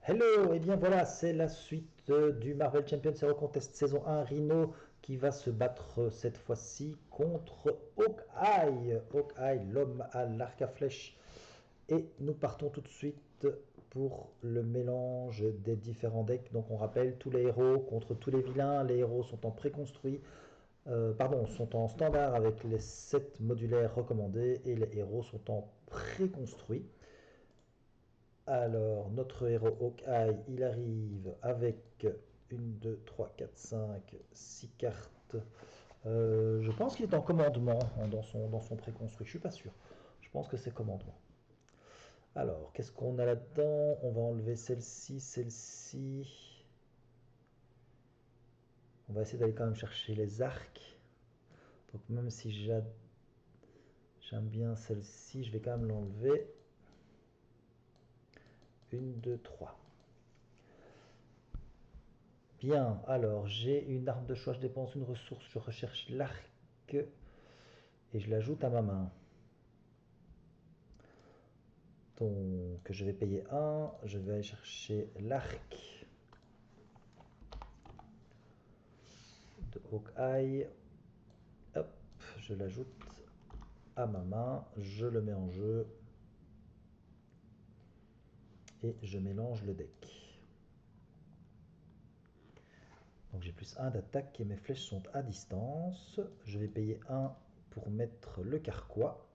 Hello, et bien voilà, c'est la suite du Marvel Champions Hero Contest saison 1. Rhino qui va se battre cette fois-ci contre Hawkeye. Hawkeye, l'homme à l'arc à flèche. Et nous partons tout de suite pour le mélange des différents decks. Donc on rappelle tous les héros contre tous les vilains. Les héros sont en préconstruit, sont en standard avec les 7 modulaires recommandés et les héros sont en préconstruit. Alors, notre héros Hawkeye, il arrive avec 1, 2, 3, 4, 5, 6 cartes. Je pense qu'il est en commandement dans son préconstruit, je suis pas sûr. Je pense que c'est commandement. Alors, qu'est-ce qu'on a là-dedans? On va enlever celle-ci, celle-ci. On va essayer d'aller quand même chercher les arcs. Donc même si j'aime bien celle-ci, je vais quand même l'enlever. 1, 2, 3. Bien, alors j'ai une arme de choix, je dépense une ressource, je recherche l'arc et je l'ajoute à ma main. Donc je vais payer 1, je vais aller chercher l'arc de Hawkeye. Hop, je l'ajoute à ma main, je le mets en jeu et je mélange le deck. Donc j'ai plus 1 d'attaque et mes flèches sont à distance. Je vais payer 1 pour mettre le carquois.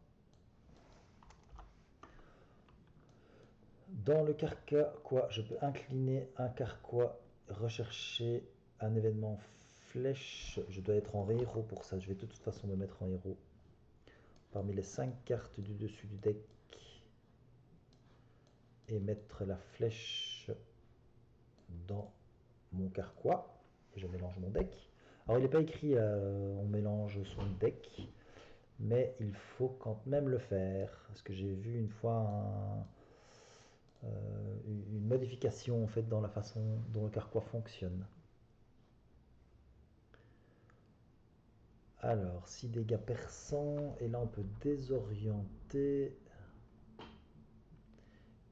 Dans le carquois, je peux incliner un carquois, rechercher un événement flèche. Je dois être en héros pour ça. Je vais de toute façon me mettre en héros. Parmi les 5 cartes du dessus du deck. Et mettre la flèche dans mon carquois. Et je mélange mon deck. Alors il n'est pas écrit on mélange son deck. Mais il faut quand même le faire. Parce que j'ai vu une fois une modification en fait dans la façon dont le carquois fonctionne. Alors, 6 dégâts perçants, et là on peut désorienter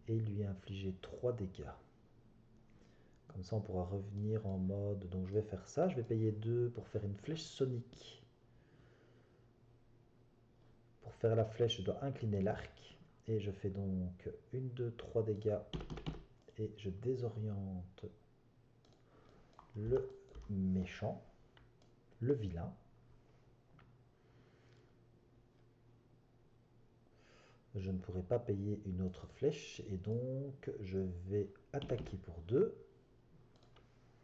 et lui infliger 3 dégâts. Comme ça on pourra revenir en mode, donc je vais faire ça, je vais payer 2 pour faire une flèche sonique. Pour faire la flèche, je dois incliner l'arc, et je fais donc 1, 2, 3 dégâts, et je désoriente le méchant, le vilain. Je ne pourrai pas payer une autre flèche, et donc je vais attaquer pour 2,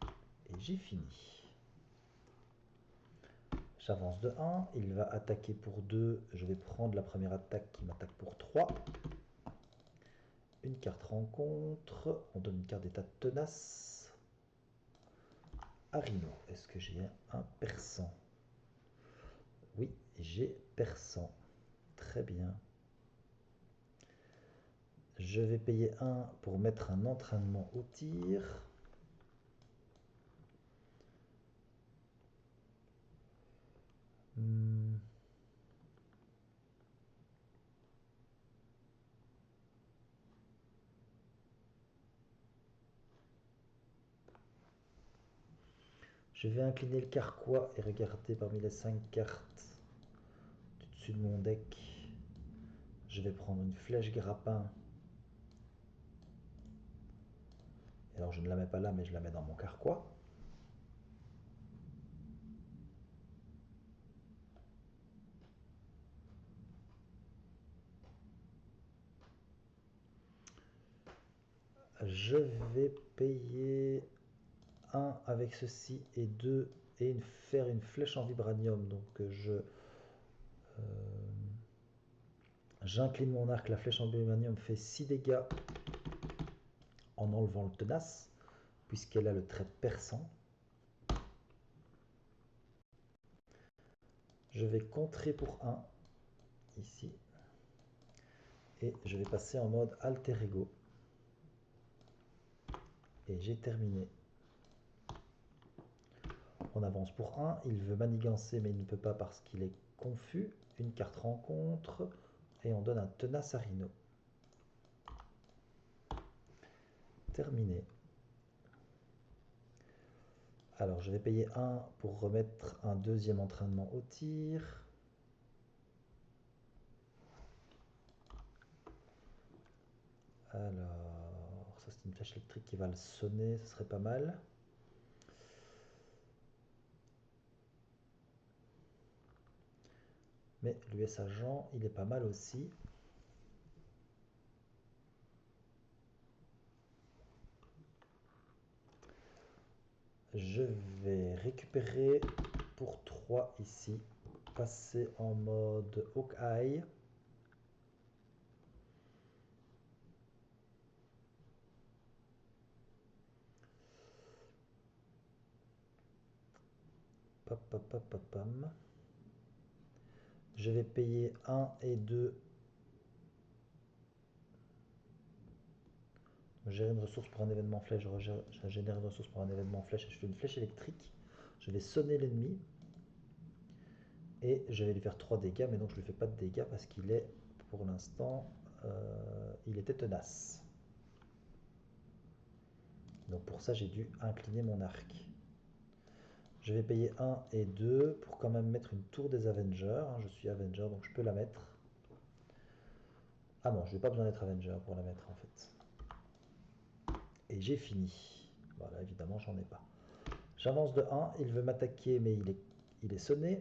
et j'ai fini. J'avance de 1, il va attaquer pour 2, je vais prendre la première attaque qui m'attaque pour 3. Une carte rencontre, on donne une carte d'état tenace. À Rhino, est-ce que j'ai un perçant? Oui, j'ai perçant. Très bien. Je vais payer 1 pour mettre un entraînement au tir. Je vais incliner le carquois et regarder parmi les 5 cartes du dessus de mon deck. Je vais prendre une flèche grappin. Et alors je ne la mets pas là, mais je la mets dans mon carquois. Je vais payer 1 avec ceci et 2 et faire une flèche en vibranium. Donc j'incline mon arc, la flèche en vibranium fait 6 dégâts en enlevant le tenace, puisqu'elle a le trait perçant. Je vais contrer pour 1 ici. Et je vais passer en mode alter ego. Et j'ai terminé. On avance pour 1, il veut manigancer mais il ne peut pas parce qu'il est confus. Une carte rencontre et on donne un tenace à Rhino. terminé. Alors, je vais payer 1 pour remettre un deuxième entraînement au tir. Alors, ça c'est une flèche électrique qui va le sonner, ce serait pas mal. Mais l'US agent, il est pas mal aussi. Je vais récupérer pour 3 ici. Passer en mode Hawkeye. Pam. Je vais payer 1 et 2. Gérer une ressource pour un événement flèche. Je génère une ressource pour un événement flèche. Je fais une flèche électrique. Je vais sonner l'ennemi. Et je vais lui faire 3 dégâts. Mais donc je ne lui fais pas de dégâts parce qu'il est, pour l'instant, il était tenace. Donc pour ça, j'ai dû incliner mon arc. Je vais payer 1 et 2 pour quand même mettre une tour des Avengers. Je suis Avenger, donc je peux la mettre. Ah non, je n'ai pas besoin d'être Avenger pour la mettre en fait. Et j'ai fini. Voilà, évidemment, j'en ai pas. J'avance de 1, il veut m'attaquer, mais il est sonné.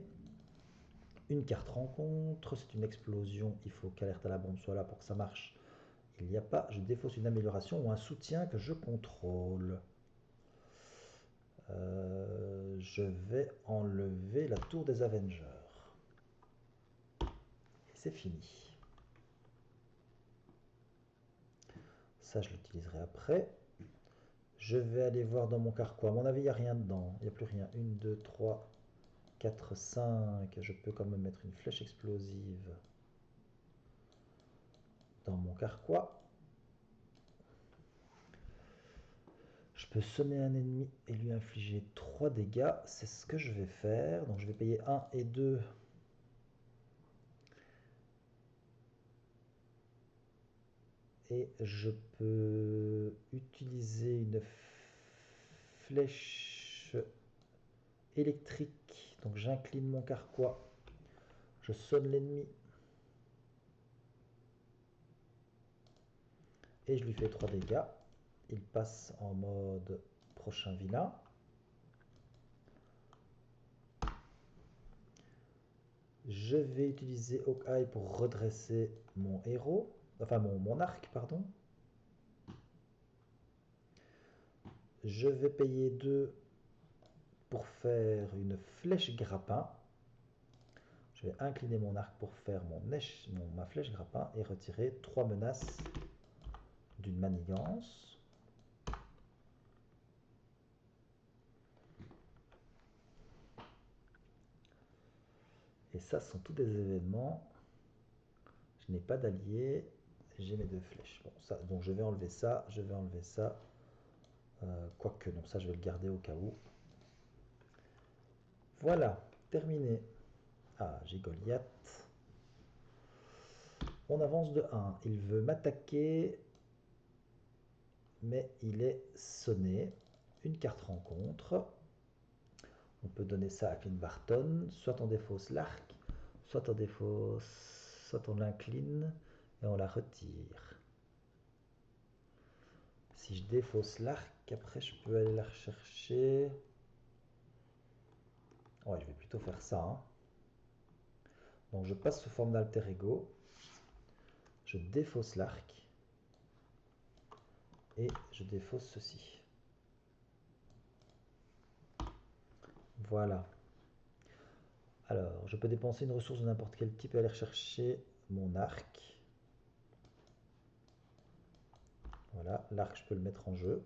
Une carte rencontre, c'est une explosion, il faut qu'alerte à la bombe soit là pour que ça marche. Il n'y a pas, je défausse une amélioration ou un soutien que je contrôle. Je vais enlever la tour des Avengers. Et c'est fini. Ça, je l'utiliserai après. Je vais aller voir dans mon carquois. À mon avis, il n'y a rien dedans. Il n'y a plus rien. 1, 2, 3, 4, 5. Je peux quand même mettre une flèche explosive dans mon carquois. Je peux sonner un ennemi et lui infliger 3 dégâts. C'est ce que je vais faire. Donc je vais payer 1 et 2. Et je peux utiliser une flèche électrique. Donc j'incline mon carquois. Je sonne l'ennemi. Et je lui fais 3 dégâts. Il passe en mode prochain vilain. Je vais utiliser Hawkeye pour redresser mon héros. Enfin mon arc, pardon. Je vais payer 2 pour faire une flèche grappin. Je vais incliner mon arc pour faire ma flèche grappin et retirer 3 menaces d'une manigance. Et ça, ce sont tous des événements. Je n'ai pas d'alliés. J'ai mes 2 flèches. Bon, ça, donc je vais enlever ça. Je vais enlever ça. Quoique, non, ça je vais le garder au cas où. Voilà, terminé. Ah, j'ai Goliath. On avance de 1. Il veut m'attaquer, mais il est sonné. Une carte rencontre. On peut donner ça à Clint Barton. Soit on défausse l'arc, soit on l'incline et on la retire. Si je défausse l'arc, après je peux aller la rechercher. Ouais, je vais plutôt faire ça. Hein. Donc je passe sous forme d'alter ego. Je défausse l'arc. Et je défausse ceci. Voilà. Alors, je peux dépenser une ressource de n'importe quel type et aller rechercher mon arc. Voilà, l'arc, je peux le mettre en jeu.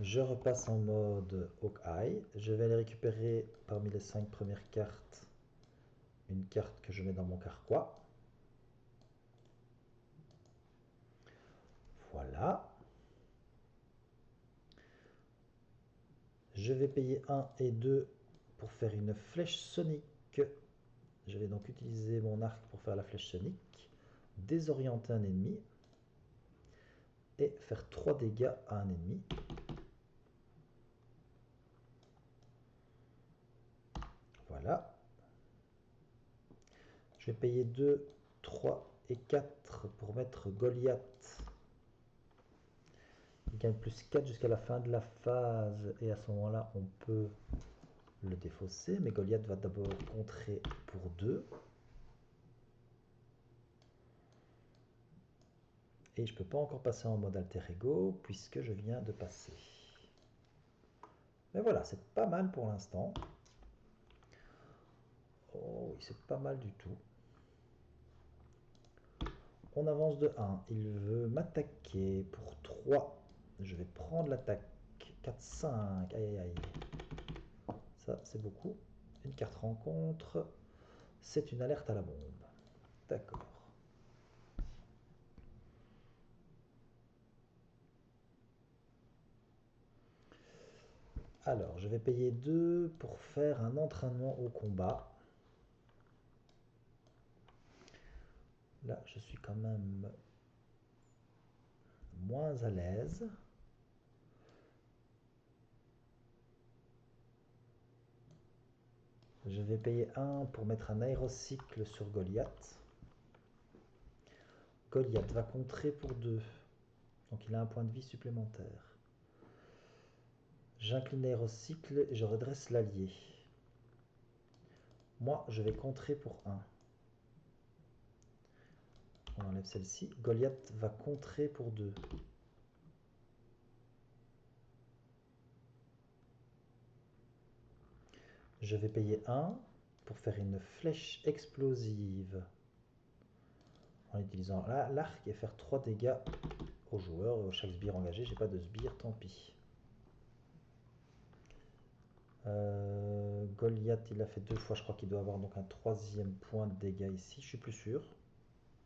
Je repasse en mode Hawkeye. Je vais aller récupérer parmi les 5 premières cartes une carte que je mets dans mon carquois. Voilà. Je vais payer 1 et 2 pour faire une flèche sonique Je vais donc utiliser mon arc pour faire la flèche sonique, désorienter un ennemi et faire 3 dégâts à un ennemi. Voilà. Je vais payer 2, 3 et 4 pour mettre Goliath. Il gagne plus 4 jusqu'à la fin de la phase et à ce moment-là on peut le défausser. Mais Goliath va d'abord contrer pour 2. Et je ne peux pas encore passer en mode alter ego puisque je viens de passer. Mais voilà, c'est pas mal pour l'instant. Oh oui, c'est pas mal du tout. On avance de 1. Il veut m'attaquer pour 3. Je vais prendre l'attaque. 4, 5. Aïe, aïe, aïe. Ça, c'est beaucoup. Une carte rencontre. C'est une alerte à la bombe. D'accord. Alors, je vais payer 2 pour faire un entraînement au combat. Là, je suis quand même moins à l'aise. Je vais payer 1 pour mettre un aérocycle sur Goliath. Goliath va contrer pour 2. Donc il a un point de vie supplémentaire. J'incline l'aérocycle et je redresse l'allié. Moi, je vais contrer pour 1. On enlève celle-ci. Goliath va contrer pour 2. Je vais payer 1 pour faire une flèche explosive en utilisant l'arc et faire 3 dégâts au joueur et au chaque sbire engagé. J'ai pas de sbire, tant pis. Goliath, il a fait 2 fois, je crois qu'il doit avoir donc un 3e point de dégâts ici, je suis plus sûr.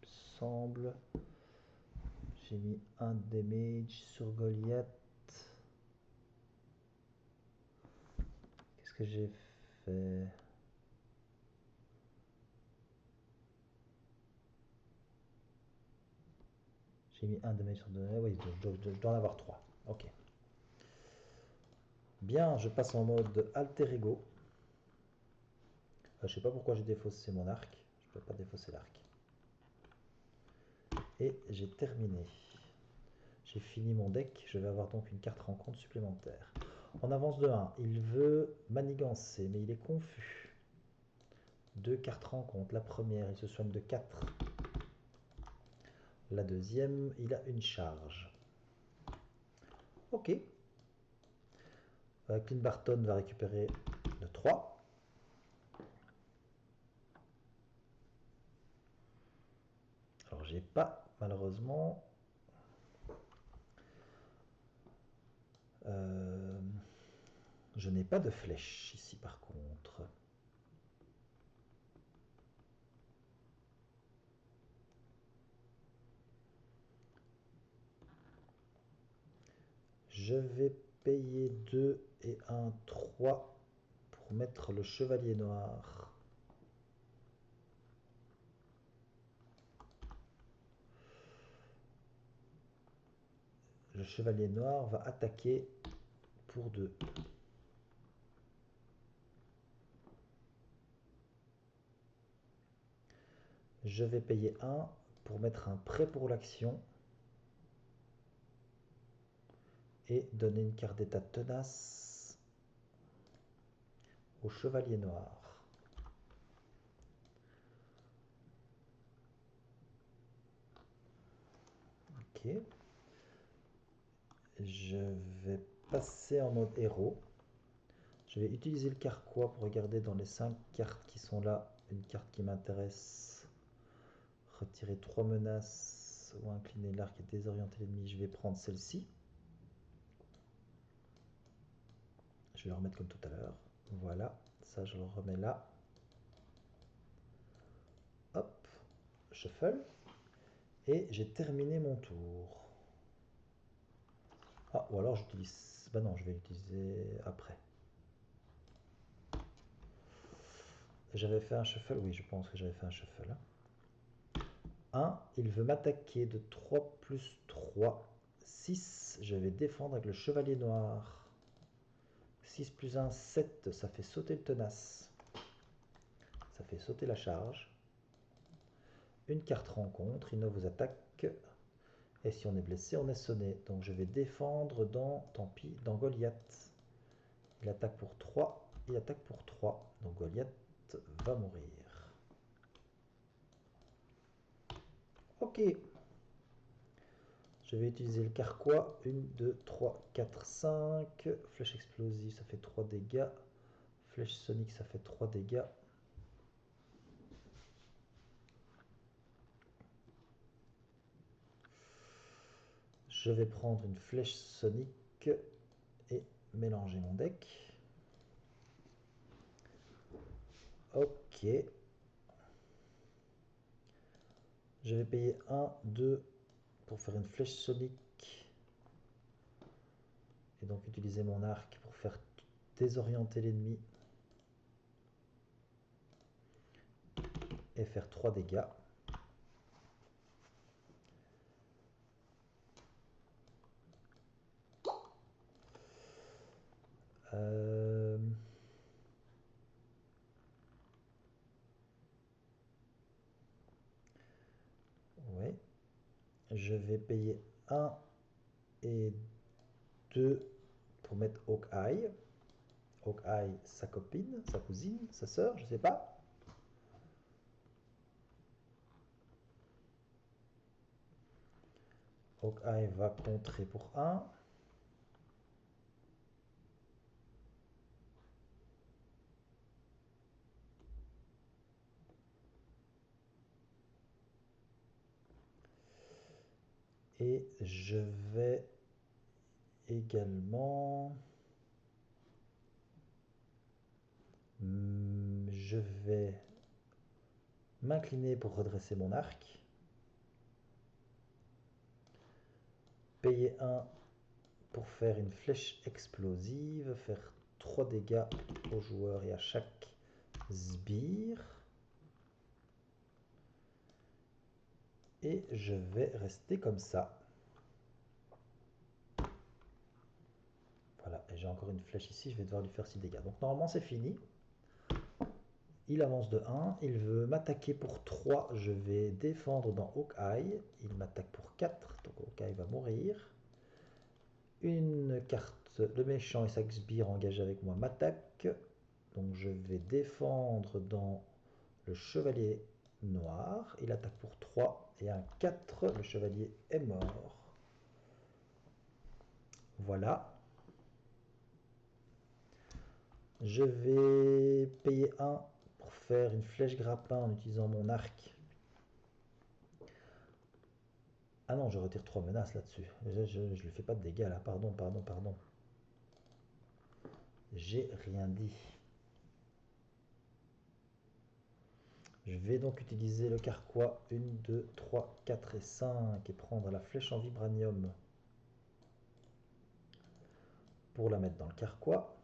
Semble. J'ai mis un damage sur Goliath. Qu'est-ce que j'ai fait? J'ai mis un damage sur 2. Oui, je dois en avoir 3. Ok. Bien, je passe en mode alter ego. Je sais pas pourquoi j'ai défaussé mon arc. Je peux pas défausser l'arc. Et j'ai terminé. J'ai fini mon deck. Je vais avoir donc une carte rencontre supplémentaire. On avance de 1. Il veut manigancer, mais il est confus. 2 cartes rencontre. La première, il se soigne de 4. La deuxième, il a une charge. Ok. Clint Barton va récupérer de 3. Alors j'ai pas, malheureusement, je n'ai pas de flèche ici par contre. Je vais payer 2 et 1, 3 pour mettre le chevalier noir. Le chevalier noir va attaquer pour 2. Je vais payer 1 pour mettre un prêt pour l'action et donner une carte d'état tenace au chevalier noir. Ok. Je vais passer en mode héros. Je vais utiliser le carquois pour regarder dans les 5 cartes qui sont là, une carte qui m'intéresse. Retirer 3 menaces ou incliner l'arc et désorienter l'ennemi. Je vais prendre celle-ci. Je vais le remettre comme tout à l'heure. Voilà, ça je le remets là. Hop, shuffle. Et j'ai terminé mon tour. Ah, ou alors j'utilise... Bah non, je vais l'utiliser après. J'avais fait un shuffle, oui, je pense que j'avais fait un shuffle. 1, il veut m'attaquer de 3 plus 3, 6. Je vais défendre avec le chevalier noir. 6 plus 1, 7, ça fait sauter le tenace. Ça fait sauter la charge. Une carte rencontre, il ne vous attaque. Et si on est blessé, on est sonné. Donc je vais défendre dans, tant pis, dans Goliath. Il attaque pour 3, il attaque pour 3. Donc Goliath va mourir. Ok. Je vais utiliser le carquois. 1, 2, 3, 4, 5. Flèche explosive, ça fait 3 dégâts. Flèche sonique, ça fait 3 dégâts. Je vais prendre une flèche sonique et mélanger mon deck. Ok. Je vais payer 1, 2 pour faire une flèche sonique. Et donc utiliser mon arc pour faire désorienter l'ennemi. Et faire 3 dégâts. Ouais. Je vais payer 1 et 2 pour mettre Hawkeye. Hawkeye, sa copine, sa cousine, sa sœur, je sais pas. Hawkeye va contrer pour 1. Et je vais également... Je vais m'incliner pour redresser mon arc. Payer 1 pour faire une flèche explosive. Faire 3 dégâts aux joueurs et à chaque sbire. Et je vais rester comme ça. Voilà, et j'ai encore une flèche ici, je vais devoir lui faire 6 dégâts. Donc normalement c'est fini. Il avance de 1, il veut m'attaquer pour 3, je vais défendre dans Hawkeye. Il m'attaque pour 4, donc Hawkeye va mourir. Une carte, le méchant et sa sbire engagé avec moi m'attaque. Donc je vais défendre dans le chevalier noir. Il attaque pour 3 et un 4, le chevalier est mort. Voilà. Je vais payer 1 pour faire une flèche grappin en utilisant mon arc. Ah non, je retire 3 menaces là-dessus. Je ne lui fais pas de dégâts là. Pardon. J'ai rien dit. Je vais donc utiliser le carquois 1, 2, 3, 4 et 5 et prendre la flèche en vibranium pour la mettre dans le carquois.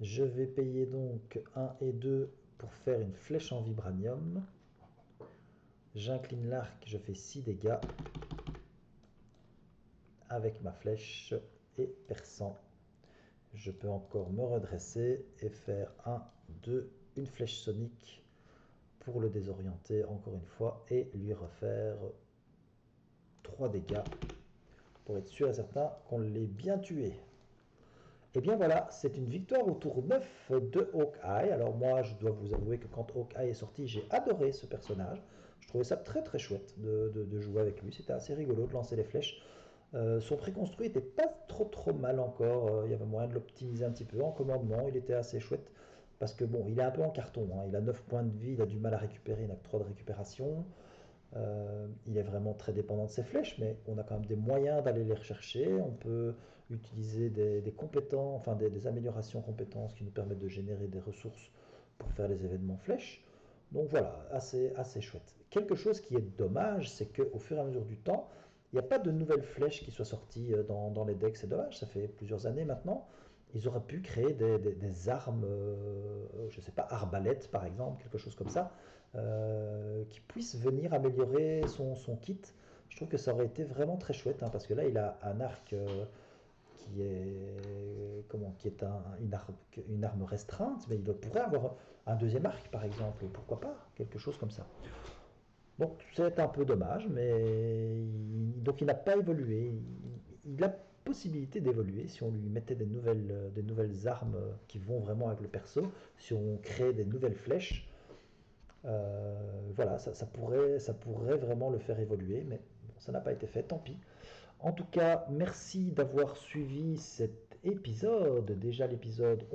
Je vais payer donc 1 et 2 pour faire une flèche en vibranium. J'incline l'arc, je fais 6 dégâts avec ma flèche et perçant. Je peux encore me redresser et faire 1, 2, une flèche sonique pour le désorienter encore une fois et lui refaire 3 dégâts pour être sûr et certain qu'on l'ait bien tué. Et bien voilà, c'est une victoire au tour 9 de Hawkeye. Alors moi, je dois vous avouer que quand Hawkeye est sorti, j'ai adoré ce personnage. Je trouvais ça très très chouette de jouer avec lui. C'était assez rigolo de lancer les flèches. Son préconstruit était pas trop mal encore. Il y avait moyen de l'optimiser un petit peu en commandement. Il était assez chouette parce que bon, il est un peu en carton. Hein. Il a 9 points de vie, il a du mal à récupérer, il n'a que 3 de récupération. Il est vraiment très dépendant de ses flèches, mais on a quand même des moyens d'aller les rechercher. On peut utiliser des compétences, enfin des améliorations compétences qui nous permettent de générer des ressources pour faire les événements flèches. Donc voilà, assez chouette. Quelque chose qui est dommage, c'est qu'au fur et à mesure du temps, il n'y a pas de nouvelles flèches qui soient sorties dans les decks. C'est dommage, ça fait plusieurs années maintenant. ils auraient pu créer des armes, je ne sais pas, arbalètes par exemple, quelque chose comme ça, qui puissent venir améliorer son kit. Je trouve que ça aurait été vraiment très chouette, hein, parce que là, il a un arc qui est une arme restreinte, mais il pourrait avoir un deuxième arc, par exemple, pourquoi pas, quelque chose comme ça. Donc c'est un peu dommage, mais donc il n'a pas évolué. Il a possibilité d'évoluer si on lui mettait des nouvelles armes qui vont vraiment avec le perso, si on crée des nouvelles flèches. Voilà, ça pourrait vraiment le faire évoluer, mais bon, ça n'a pas été fait, tant pis. En tout cas, merci d'avoir suivi cet épisode, déjà l'épisode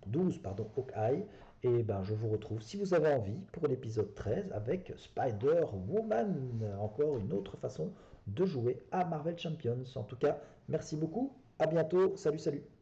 12, pardon, Hawkeye. Et ben, je vous retrouve, si vous avez envie, pour l'épisode 13 avec Spider-Woman. Encore une autre façon de jouer à Marvel Champions. En tout cas, merci beaucoup. À bientôt. Salut, salut.